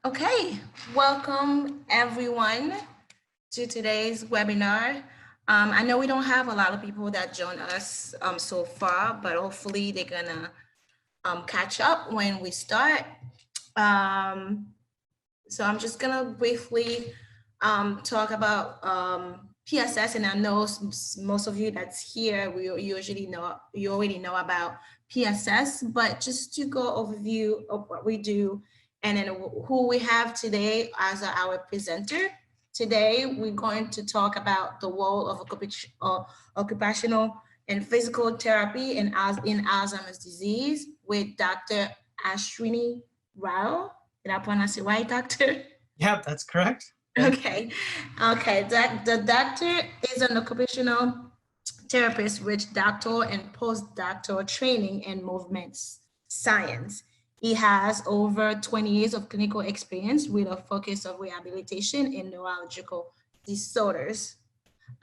Okay, welcome everyone to today's webinar. I know we don't have a lot of people that join us so far, but hopefully they're gonna catch up when we start. Um, so I'm just gonna briefly talk about PSS, and I know most of you that's here, you already know about PSS, but just to go overview of what we do and then who we have today as our presenter. Today, we're going to talk about the role of occupational and physical therapy in Alzheimer's disease with Dr. Ashwini Rao. Did I pronounce it right, doctor? Yeah, that's correct. Okay. Okay. The doctor is an occupational therapist with doctoral and postdoctoral training in movement science. He has over 20 years of clinical experience with a focus of rehabilitation in neurological disorders.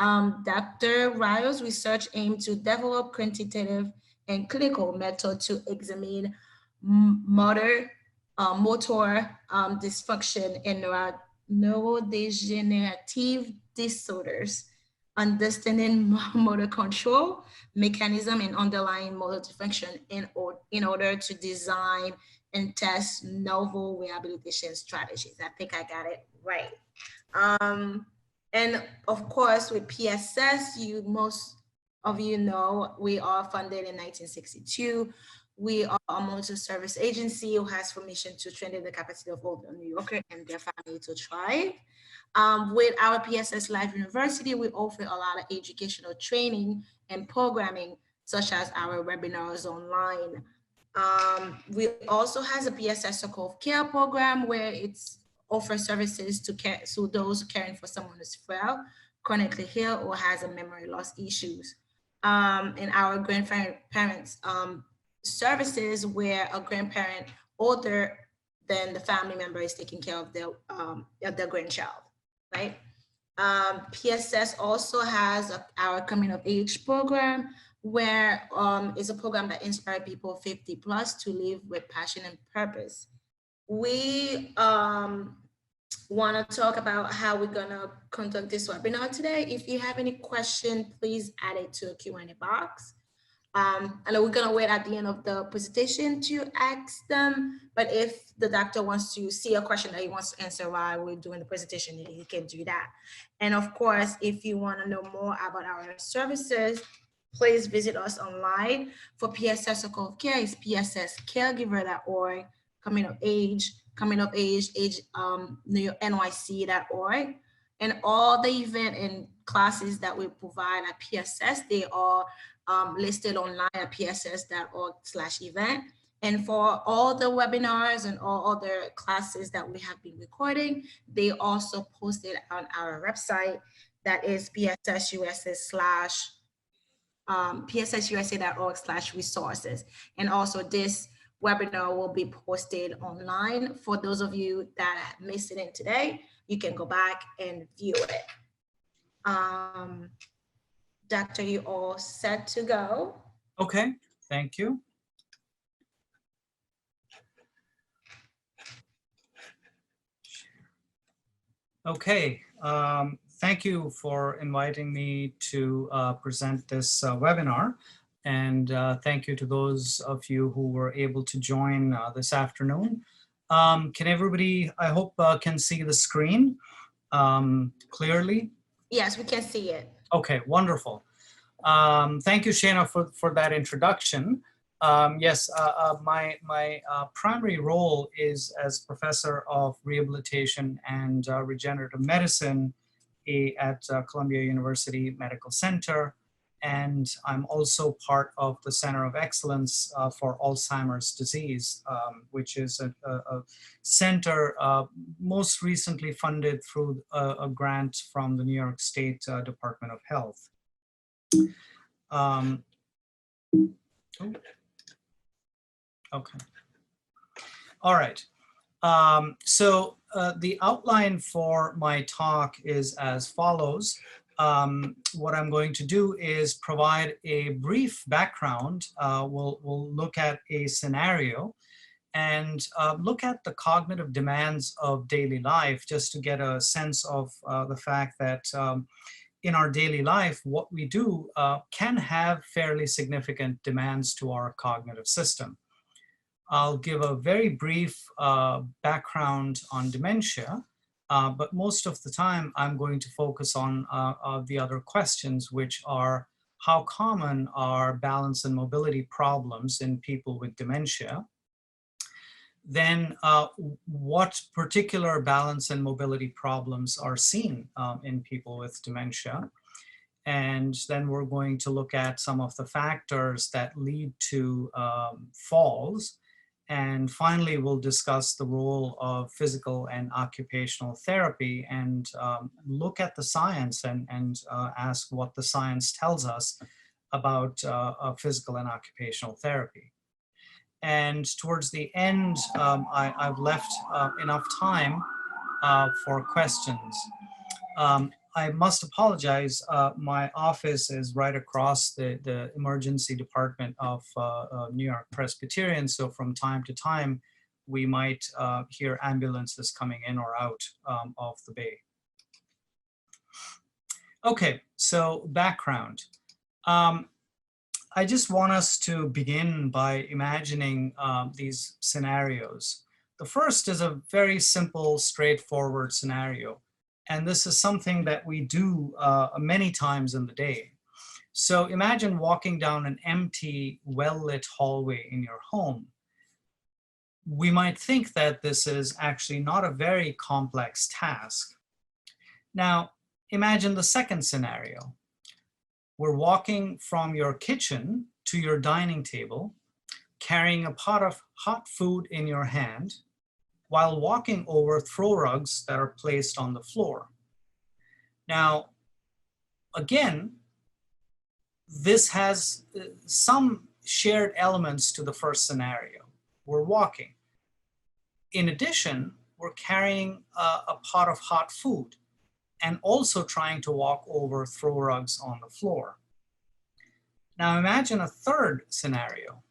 Dr. Rao's research aims to develop quantitative and clinical methods to examine motor dysfunction and neurodegenerative disorders, understanding motor control mechanism and underlying motor dysfunction in order to design and test novel rehabilitation strategies. I think I got it right. And of course, with PSS, most of you know, we are funded in 1962. We are a multi-service agency who has for mission to strengthen the capacity of all the New Yorker and their family to thrive. With our PSS Live University, we offer a lot of educational training and programming, such as our webinars online. We also has a PSS Circle of Care program where it's offer services to care to those caring for someone who's frail, chronically ill, or has a memory loss issues. And our grandparents services where a grandparent older than the family member is taking care of their grandchild, right? PSS also has our coming of age program where it's a program that inspires people 50 plus to live with passion and purpose. We want to talk about how we're going to conduct this webinar today. If you have any question, please add it to a Q&A box. I know we're going to wait at the end of the presentation to ask them, but if the doctor wants to see a question that he wants to answer while we're doing the presentation, he can do that. And of course, if you want to know more about our services, please visit us online for PSS Circle of Care. It's psscaregiver.org, coming of age, NYC.org. And all the event and classes that we provide at PSS, they are listed online at pss.org/event. And for all the webinars and all other classes that we have been recording, they also posted on our website that is pssusa.org/resources. And also this webinar will be posted online. For those of you that missed it in today, you can go back and view it. Doctor, you all set to go? Okay, thank you. Okay, thank you for inviting me to present this webinar. And thank you to those of you who were able to join this afternoon. Can everybody, I hope, can see the screen clearly? Yes, we can see it. Okay, wonderful. Thank you, Shana, for that introduction. Yes, my primary role is as professor of rehabilitation and regenerative medicine at Columbia University Medical Center. And I'm also part of the Center of Excellence for Alzheimer's disease, which is a center most recently funded through a grant from the New York State Department of Health. Okay. All right. So the outline for my talk is as follows. What I'm going to do is provide a brief background. We'll look at a scenario, and look at the cognitive demands of daily life, just to get a sense of the fact that in our daily life, what we do can have fairly significant demands to our cognitive system. I'll give a very brief background on dementia, but most of the time I'm going to focus on the other questions, which are how common are balance and mobility problems in people with dementia? Then what particular balance and mobility problems are seen in people with dementia? And then we're going to look at some of the factors that lead to falls. And finally, we'll discuss the role of physical and occupational therapy and look at the science and ask what the science tells us about physical and occupational therapy. And towards the end, I've left enough time for questions. I must apologize. My office is right across the emergency department of New York Presbyterian. So from time to time, we might hear ambulances coming in or out of the bay. Okay, so background. I just want us to begin by imagining these scenarios. The first is a very simple, straightforward scenario. And this is something that we do many times in the day. So imagine walking down an empty, well-lit hallway in your home. We might think that this is actually not a very complex task. Now, imagine the second scenario. We're walking from your kitchen to your dining table, carrying a pot of hot food in your hand, while walking over throw rugs that are placed on the floor. Now, again, this has some shared elements to the first scenario. We're walking. In addition, we're carrying a pot of hot food and also trying to walk over throw rugs on the floor. Now imagine a third scenario.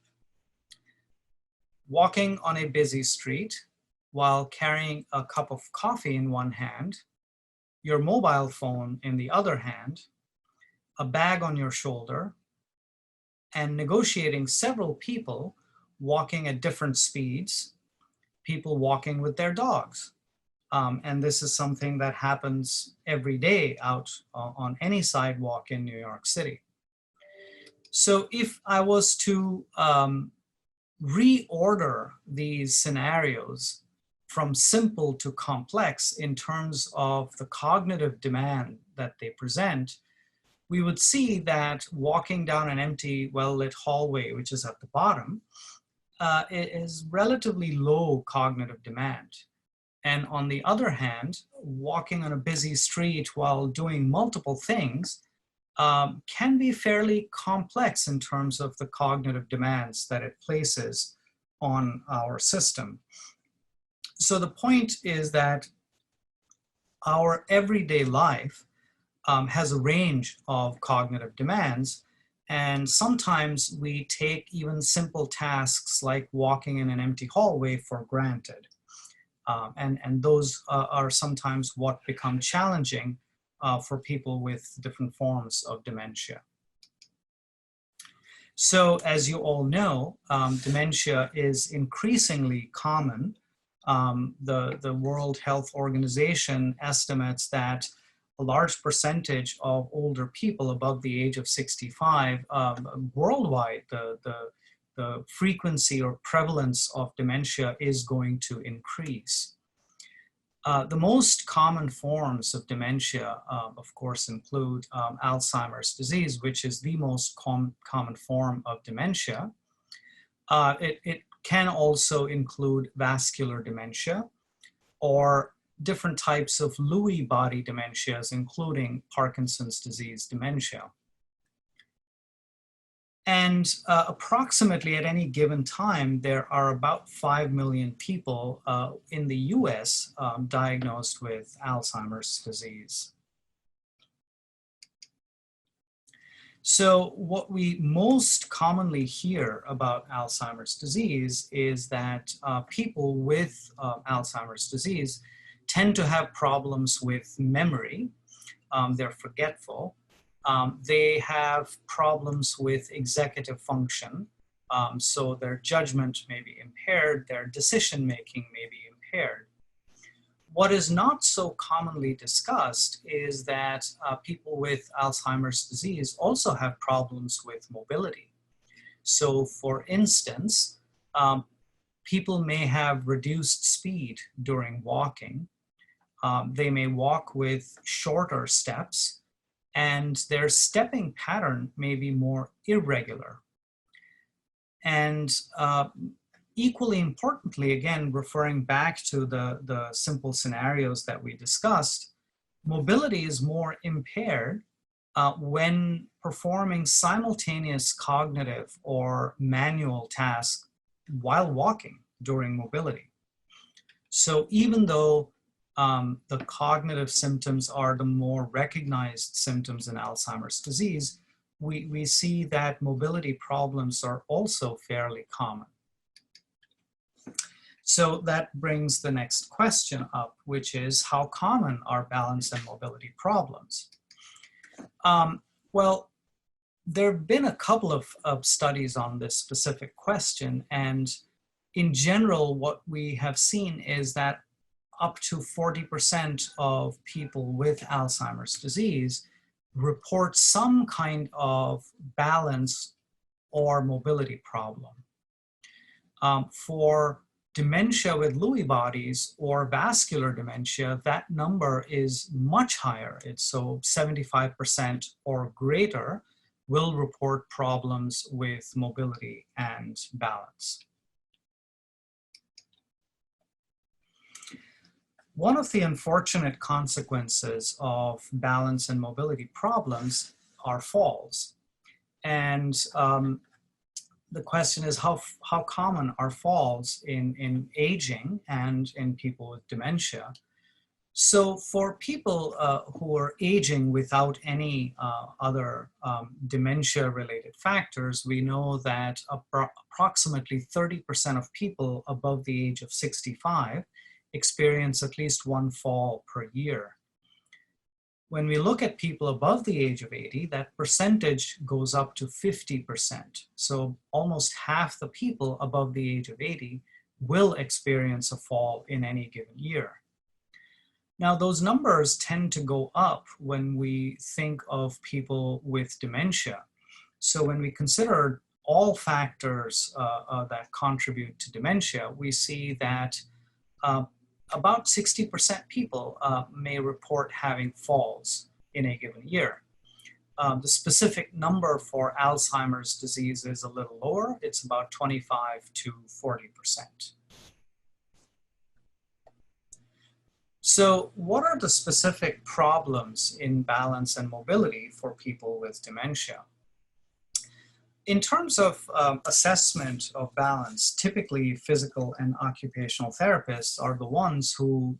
Walking on a busy street while carrying a cup of coffee in one hand, your mobile phone in the other hand, a bag on your shoulder, and negotiating several people walking at different speeds, people walking with their dogs. And this is something that happens every day out on any sidewalk in New York City. So if I was to reorder these scenarios from simple to complex in terms of the cognitive demand that they present, we would see that walking down an empty, well-lit hallway, which is at the bottom, is relatively low cognitive demand. And on the other hand, walking on a busy street while doing multiple things can be fairly complex in terms of the cognitive demands that it places on our system. So the point is that our everyday life has a range of cognitive demands, and sometimes we take even simple tasks like walking in an empty hallway for granted. And those are sometimes what become challenging for people with different forms of dementia. So as you all know, dementia is increasingly common. The World Health Organization estimates that a large percentage of older people above the age of 65 worldwide, the frequency or prevalence of dementia is going to increase. The most common forms of dementia, of course, include Alzheimer's disease, which is the most common form of dementia. It can also include vascular dementia or different types of Lewy body dementias, including Parkinson's disease dementia. And approximately at any given time, there are about 5 million people in the US diagnosed with Alzheimer's disease. So what we most commonly hear about Alzheimer's disease is that people with Alzheimer's disease tend to have problems with memory. They're forgetful. They have problems with executive function. So their judgment may be impaired, their decision-making may be impaired. What is not so commonly discussed is that people with Alzheimer's disease also have problems with mobility. So for instance, people may have reduced speed during walking. They may walk with shorter steps, and their stepping pattern may be more irregular. And equally importantly, again, referring back to the simple scenarios that we discussed, mobility is more impaired when performing simultaneous cognitive or manual tasks while walking during mobility. So even though the cognitive symptoms are the more recognized symptoms in Alzheimer's disease, we see that mobility problems are also fairly common. So that brings the next question up, which is how common are balance and mobility problems? Well, there have been a couple of studies on this specific question, and in general, what we have seen is that up to 40% of people with Alzheimer's disease report some kind of balance or mobility problem. For dementia with Lewy bodies or vascular dementia, that number is much higher. It's so 75% or greater will report problems with mobility and balance. One of the unfortunate consequences of balance and mobility problems are falls. And the question is how common are falls in aging and in people with dementia? So for people who are aging without any other dementia-related factors, we know that approximately 30% of people above the age of 65 experience at least one fall per year. When we look at people above the age of 80, that percentage goes up to 50%. So almost half the people above the age of 80 will experience a fall in any given year. Now, those numbers tend to go up when we think of people with dementia. So when we consider all factors that contribute to dementia, we see that about 60% people may report having falls in a given year. The specific number for Alzheimer's disease is a little lower. It's about 25 to 40%. So what are the specific problems in balance and mobility for people with dementia? In terms of assessment of balance, typically physical and occupational therapists are the ones who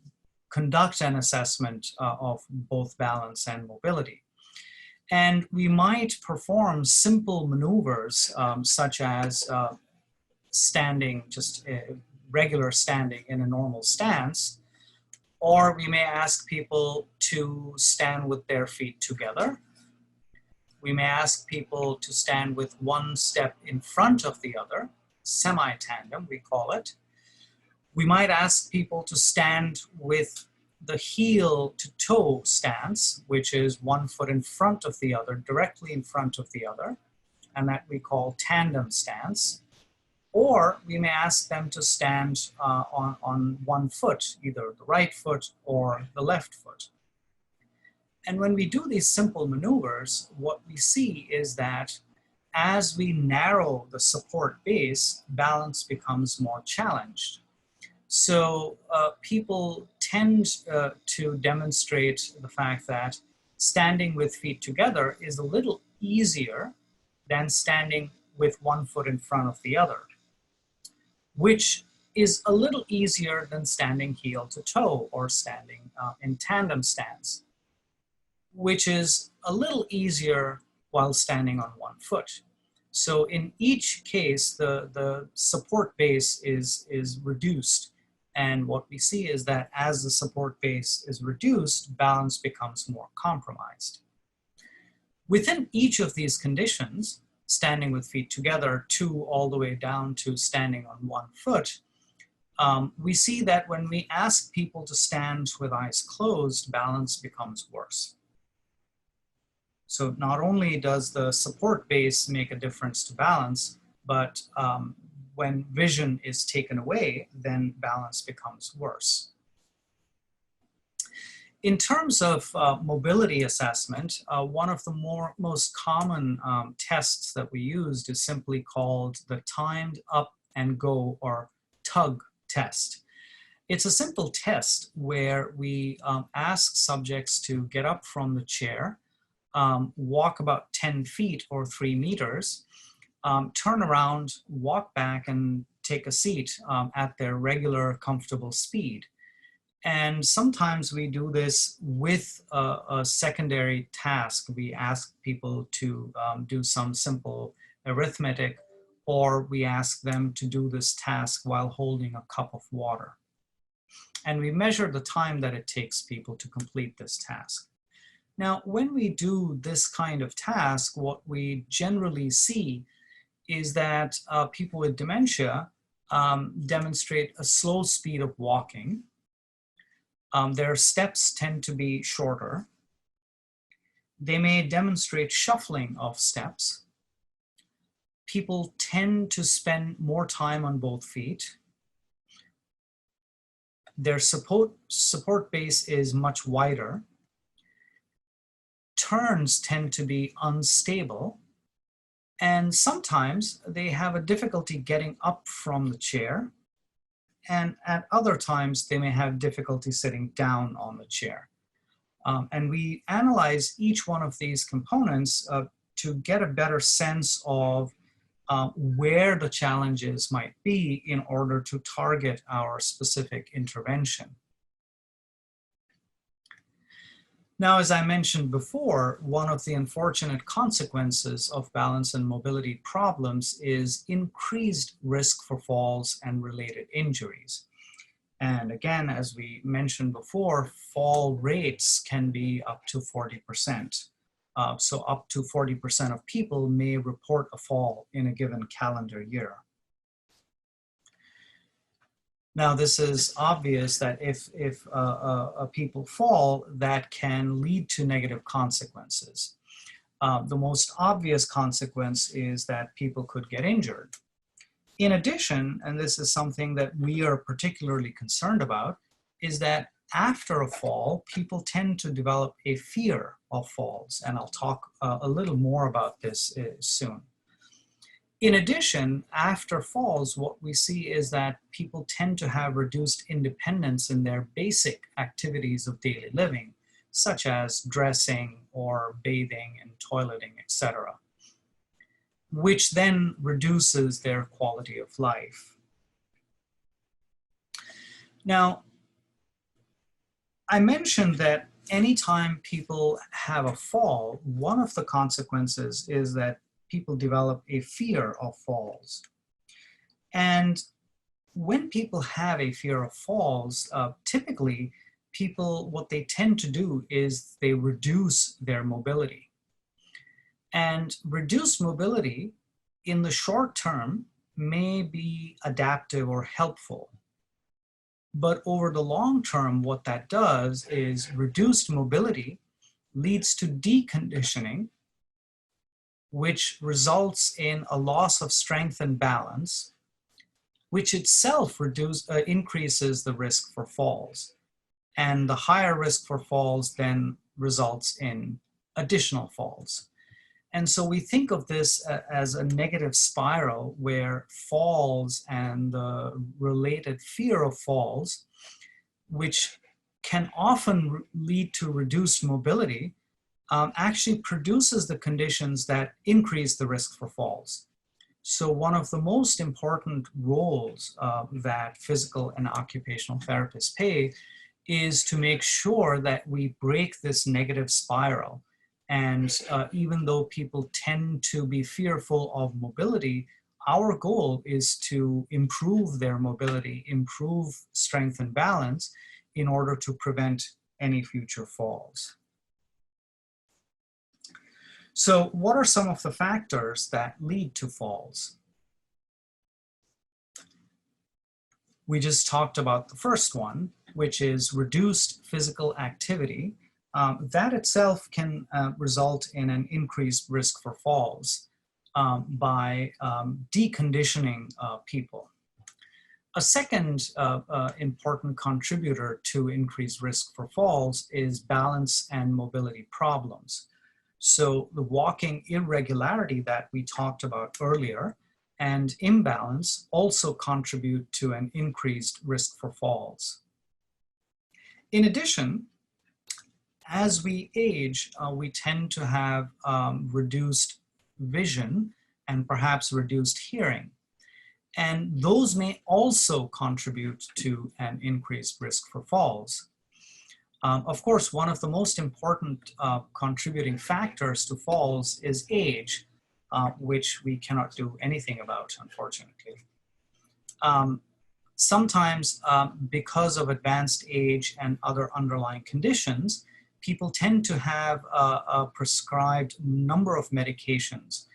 conduct an assessment of both balance and mobility. And we might perform simple maneuvers such as standing, just regular standing in a normal stance, or we may ask people to stand with their feet together. We may ask people to stand with one step in front of the other, semi-tandem, we call it. We might ask people to stand with the heel to toe stance, which is one foot in front of the other, directly in front of the other, and that we call tandem stance. Or we may ask them to stand on one foot, either the right foot or the left foot. And when we do these simple maneuvers, what we see is that as we narrow the support base, balance becomes more challenged. So people tend to demonstrate the fact that standing with feet together is a little easier than standing with one foot in front of the other, which is a little easier than standing heel to toe or standing in tandem stance, which is a little easier while standing on one foot. So in each case, the support base is reduced. And what we see is that as the support base is reduced, balance becomes more compromised. Within each of these conditions, standing with feet together, 2 all the way down to standing on 1 foot, we see that when we ask people to stand with eyes closed, balance becomes worse. So not only does the support base make a difference to balance, but when vision is taken away, then balance becomes worse. In terms of mobility assessment, one of the most common tests that we used is simply called the timed up and go or tug test. It's a simple test where we ask subjects to get up from the chair, walk about 10 feet or 3 meters, turn around, walk back, and take a seat at their regular, comfortable speed. And sometimes we do this with a secondary task. We ask people to do some simple arithmetic, or we ask them to do this task while holding a cup of water. And we measure the time that it takes people to complete this task. Now, when we do this kind of task, what we generally see is that people with dementia demonstrate a slow speed of walking. Their steps tend to be shorter. They may demonstrate shuffling of steps. People tend to spend more time on both feet. Their support base is much wider. Turns tend to be unstable. And sometimes they have a difficulty getting up from the chair. And at other times, they may have difficulty sitting down on the chair. And we analyze each one of these components to get a better sense of where the challenges might be in order to target our specific intervention. Now, as I mentioned before, one of the unfortunate consequences of balance and mobility problems is increased risk for falls and related injuries. And again, as we mentioned before, fall rates can be up to 40%. So up to 40% of people may report a fall in a given calendar year. Now, this is obvious that if people fall, that can lead to negative consequences. The most obvious consequence is that people could get injured. In addition, and this is something that we are particularly concerned about, is that after a fall, people tend to develop a fear of falls. And I'll talk a little more about this soon. In addition, after falls, what we see is that people tend to have reduced independence in their basic activities of daily living, such as dressing or bathing and toileting, etc., which then reduces their quality of life. Now, I mentioned that anytime people have a fall, one of the consequences is that people develop a fear of falls. And when people have a fear of falls, typically people, what they tend to do is they reduce their mobility. And reduced mobility in the short term may be adaptive or helpful. But over the long term, what that does is reduced mobility leads to deconditioning, which results in a loss of strength and balance, which itself increases the risk for falls. And the higher risk for falls then results in additional falls. And so we think of this as a negative spiral where falls and the related fear of falls, which can often lead to reduced mobility, actually produces the conditions that increase the risk for falls. So one of the most important roles that physical and occupational therapists play is to make sure that we break this negative spiral And even though people tend to be fearful of mobility, our goal is to improve their mobility, improve strength and balance in order to prevent any future falls. So what are some of the factors that lead to falls? We just talked about the first one, which is reduced physical activity. That itself can result in an increased risk for falls by deconditioning people. A second important contributor to increased risk for falls is balance and mobility problems. So the walking irregularity that we talked about earlier and imbalance also contribute to an increased risk for falls. In addition, as we age, we tend to have reduced vision and perhaps reduced hearing. And those may also contribute to an increased risk for falls. Of course, one of the most important contributing factors to falls is age, which we cannot do anything about, unfortunately. Sometimes, because of advanced age and other underlying conditions, people tend to have a prescribed number of medications.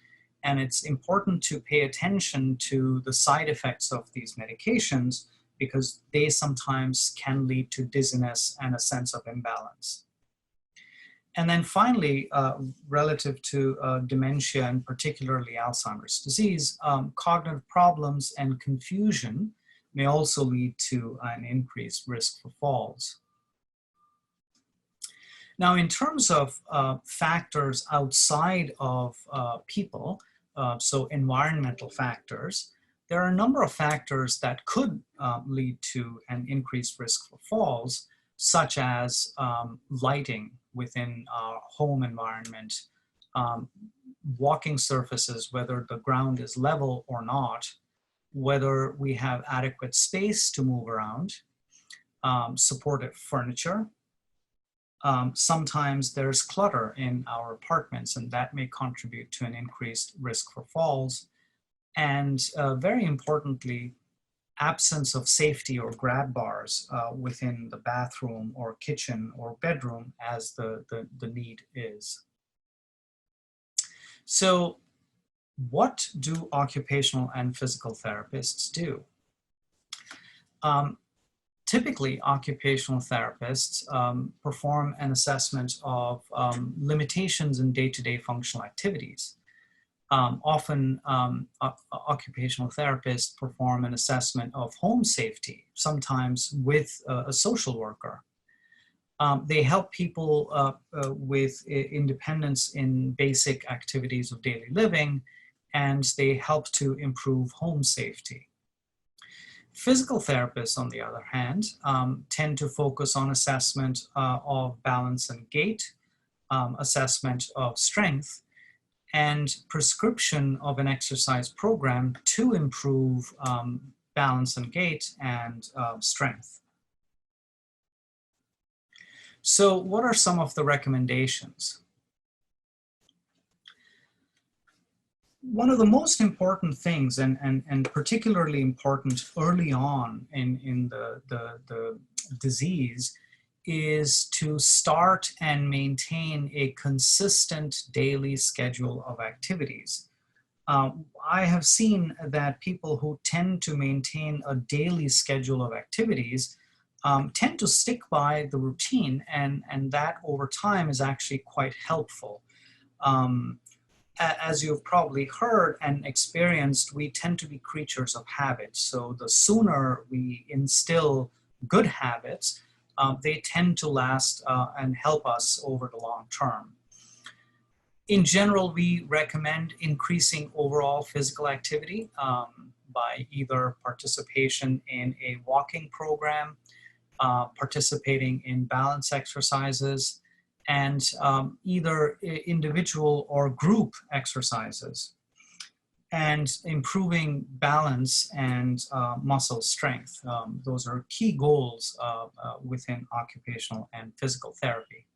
And it's important to pay attention to the side effects of these medications because they sometimes can lead to dizziness and a sense of imbalance. And then finally, relative to dementia and particularly Alzheimer's disease, cognitive problems and confusion may also lead to an increased risk for falls. Now, in terms of factors outside of people, so environmental factors, there are a number of factors that could lead to an increased risk for falls, such as lighting within our home environment, walking surfaces, whether the ground is level or not, whether we have adequate space to move around, supportive furniture. Sometimes there's clutter in our apartments, and that may contribute to an increased risk for falls. And very importantly, absence of safety or grab bars within the bathroom or kitchen or bedroom as the need is. So what do occupational and physical therapists do? Typically, occupational therapists perform an assessment of limitations in day-to-day functional activities. Often, occupational therapists perform an assessment of home safety, sometimes with a social worker. They help people with independence in basic activities of daily living, and they help to improve home safety. Physical therapists, on the other hand, tend to focus on assessment of balance and gait, assessment of strength, and prescription of an exercise program to improve balance and gait and strength. So what are some of the recommendations? One of the most important things, and particularly important early on in the disease, is to start and maintain a consistent daily schedule of activities. I have seen that people who tend to maintain a daily schedule of activities tend to stick by the routine, and that over time is actually quite helpful. As you've probably heard and experienced, we tend to be creatures of habit. So the sooner we instill good habits, they tend to last and help us over the long term. In general, we recommend increasing overall physical activity by either participation in a walking program, participating in balance exercises, and either individual or group exercises, and improving balance and muscle strength. Those are key goals within occupational and physical therapy.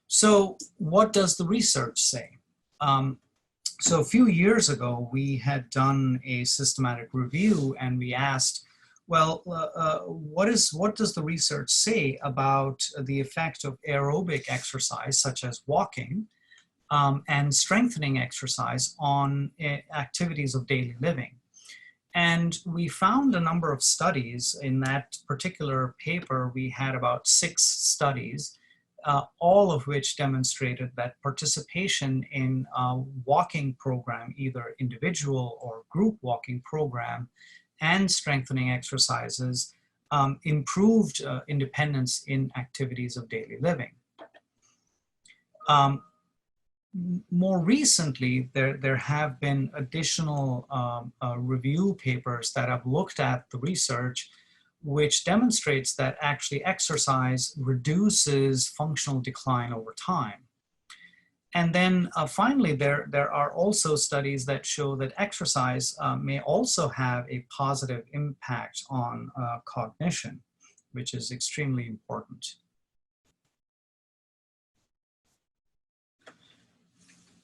So what does the research say? So a few years ago, we had done a systematic review and we asked, well, what does the research say about the effect of aerobic exercise, such as walking, and strengthening exercise on activities of daily living? And we found a number of studies. In that particular paper, we had about 6 studies, all of which demonstrated that participation in a walking program, either individual or group walking program, and strengthening exercises improved independence in activities of daily living. More recently, there have been additional review papers that have looked at the research, which demonstrates that actually exercise reduces functional decline over time. And then finally, there are also studies that show that exercise may also have a positive impact on cognition, which is extremely important.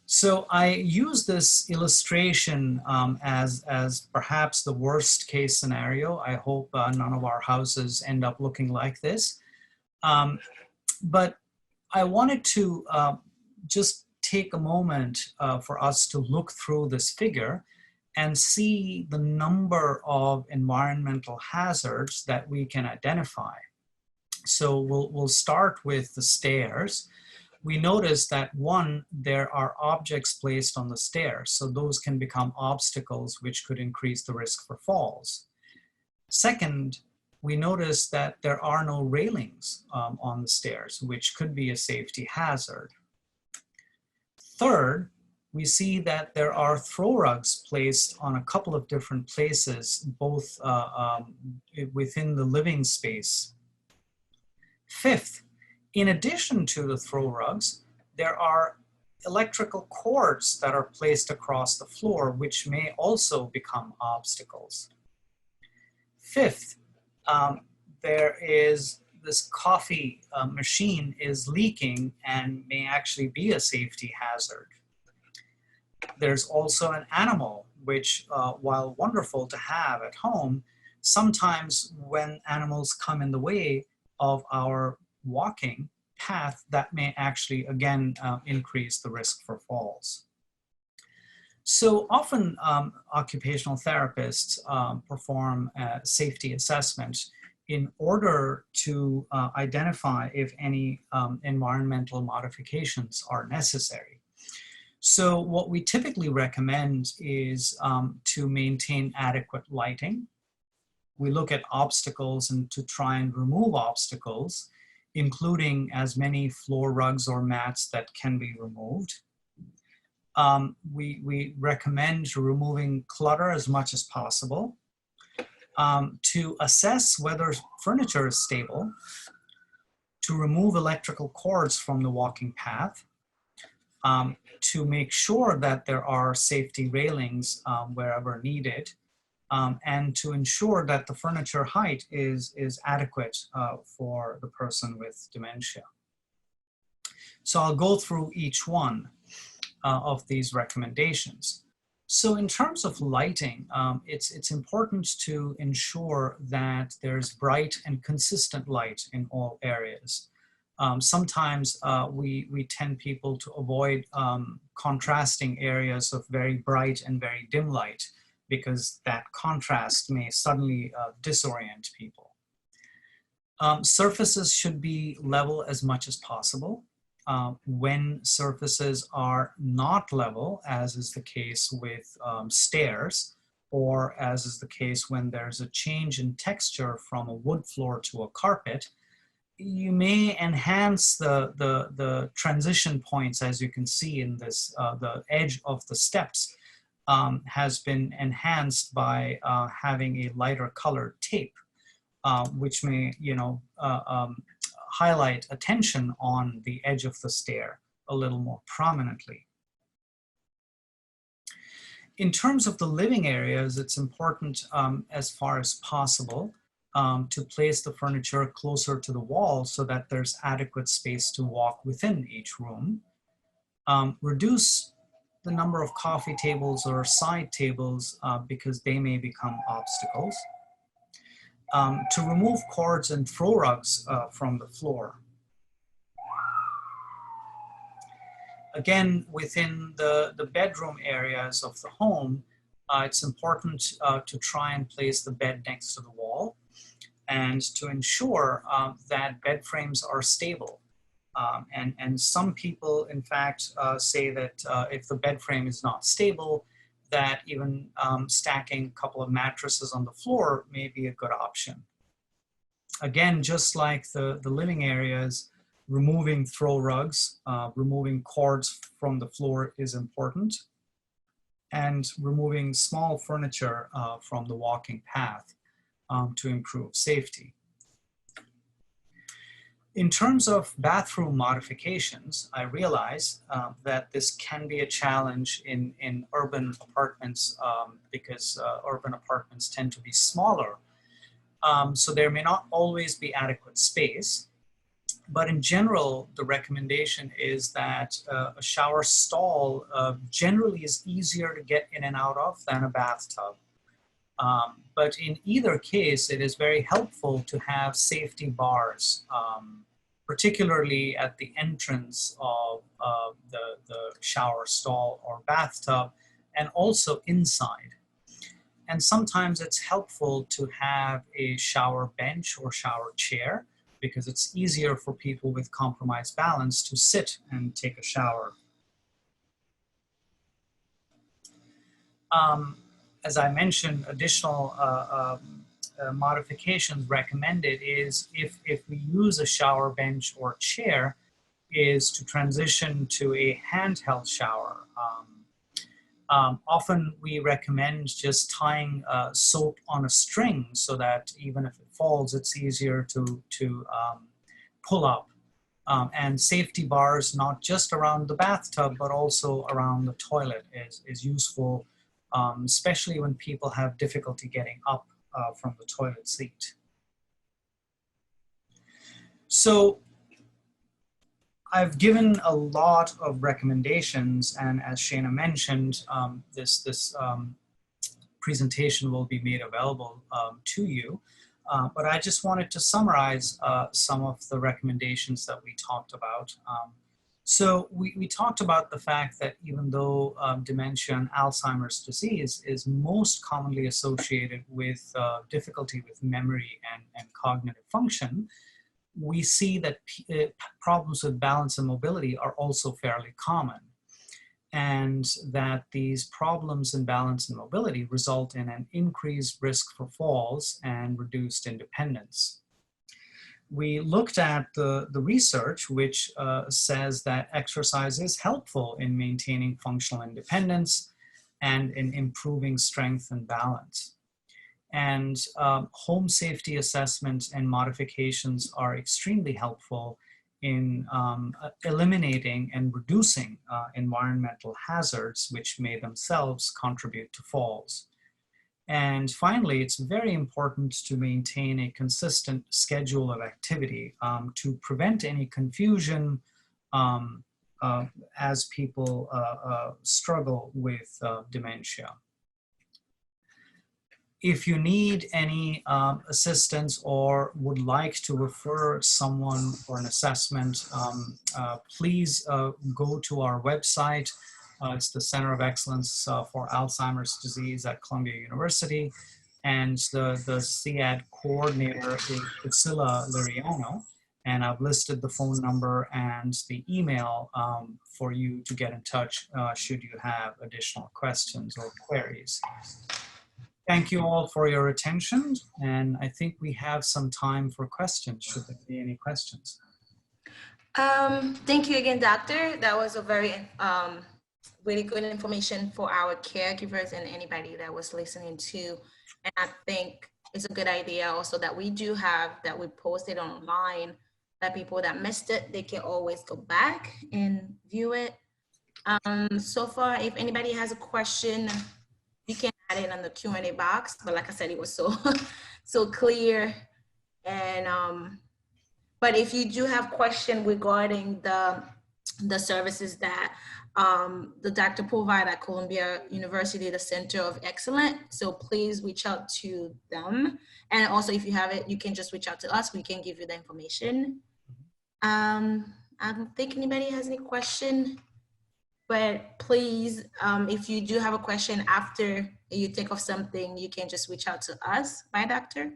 So I use this illustration as perhaps the worst case scenario. I hope none of our houses end up looking like this. But I wanted to just take a moment for us to look through this figure and see the number of environmental hazards that we can identify. So we'll start with the stairs. We notice that one, there are objects placed on the stairs, so those can become obstacles which could increase the risk for falls. Second, we notice that there are no railings on the stairs, which could be a safety hazard. Third, we see that there are throw rugs placed on a couple of different places, both within the living space. Fifth, in addition to the throw rugs, there are electrical cords that are placed across the floor, which may also become obstacles. Fifth, there is this coffee machine is leaking and may actually be a safety hazard. There's also an animal, which while wonderful to have at home, sometimes when animals come in the way of our walking path, that may actually again increase the risk for falls. So often occupational therapists perform a safety assessment in order to identify if any environmental modifications are necessary. So what we typically recommend is to maintain adequate lighting. We look at obstacles and to try and remove obstacles, including as many floor rugs or mats that can be removed. We recommend removing clutter as much as possible, to assess whether furniture is stable, to remove electrical cords from the walking path, to make sure that there are safety railings wherever needed, and to ensure that the furniture height is adequate for the person with dementia. So I'll go through each one of these recommendations. So in terms of lighting, it's important to ensure that there's bright and consistent light in all areas. Sometimes we tend people to avoid contrasting areas of very bright and very dim light, because that contrast may suddenly disorient people. Surfaces should be level as much as possible. When surfaces are not level, as is the case with stairs, or as is the case when there's a change in texture from a wood floor to a carpet, you may enhance the transition points, as you can see in this, the edge of the steps has been enhanced by having a lighter colored tape, which may, highlight attention on the edge of the stair a little more prominently. In terms of the living areas, it's important as far as possible to place the furniture closer to the wall so that there's adequate space to walk within each room. Reduce the number of coffee tables or side tables because they may become obstacles. To remove cords and throw rugs from the floor. Again, within the bedroom areas of the home, it's important to try and place the bed next to the wall and to ensure that bed frames are stable. And some people, in fact, say that if the bed frame is not stable, that even stacking a couple of mattresses on the floor may be a good option. Again, just like the living areas, removing throw rugs, removing cords from the floor is important, and removing small furniture from the walking path to improve safety. In terms of bathroom modifications, I realize that this can be a challenge in urban apartments because urban apartments tend to be smaller. So there may not always be adequate space. But in general, the recommendation is that a shower stall generally is easier to get in and out of than a bathtub. But in either case, it is very helpful to have safety bars, particularly at the entrance of the shower stall or bathtub, and also inside. And sometimes it's helpful to have a shower bench or shower chair because it's easier for people with compromised balance to sit and take a shower. As I mentioned, additional modifications recommended is if we use a shower bench or chair, is to transition to a handheld shower. Often we recommend just tying soap on a string so that even if it falls, it's easier to pull up. And safety bars, not just around the bathtub, but also around the toilet is useful, especially when people have difficulty getting up from the toilet seat. So I've given a lot of recommendations, and as Shana mentioned, this presentation will be made available to you. But I just wanted to summarize some of the recommendations that we talked about. So we talked about the fact that even though dementia and Alzheimer's disease is most commonly associated with difficulty with memory and cognitive function, we see that problems with balance and mobility are also fairly common, and that these problems in balance and mobility result in an increased risk for falls and reduced independence. We looked at the research which says that exercise is helpful in maintaining functional independence and in improving strength and balance. And home safety assessments and modifications are extremely helpful in eliminating and reducing environmental hazards, which may themselves contribute to falls. And finally, it's very important to maintain a consistent schedule of activity to prevent any confusion as people struggle with dementia. If you need any assistance or would like to refer someone for an assessment, please go to our website. It's the Center of Excellence for Alzheimer's Disease at Columbia University. And the CAD coordinator is Priscilla Liriano. And I've listed the phone number and the email for you to get in touch should you have additional questions or queries. Thank you all for your attention, and I think we have some time for questions, should there be any questions. Thank you again, doctor. That was a very really good information for our caregivers and anybody that was listening to. And I think it's a good idea also that we do have, that we posted online, that people that missed it, they can always go back and view it. So far, if anybody has a question, you can add it on the Q&A box, but like I said, it was so, so clear. And, but if you do have questions regarding the services that the doctor provide at Columbia University, the Center of Excellence, so please reach out to them. And also if you have it, you can just reach out to us. We can give you the information. I don't think anybody has any question, but please, if you do have a question after you think of something, you can just reach out to us, right, doctor?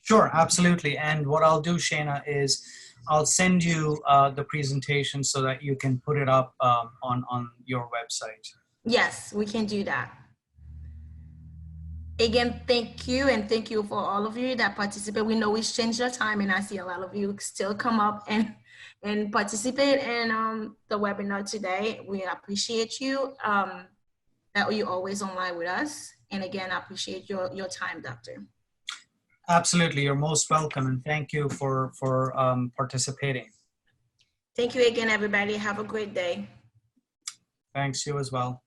Sure, absolutely. And what I'll do, Shana, is I'll send you the presentation so that you can put it up on your website. Yes, we can do that. Again, thank you. And thank you for all of you that participate. We know we changed your time, and I see a lot of you still come up and participate in the webinar today. We appreciate you, that you're always online with us. And again, I appreciate your time, doctor. Absolutely, you're most welcome, and thank you for participating. Thank you again, everybody. Have a great day. Thanks, you as well.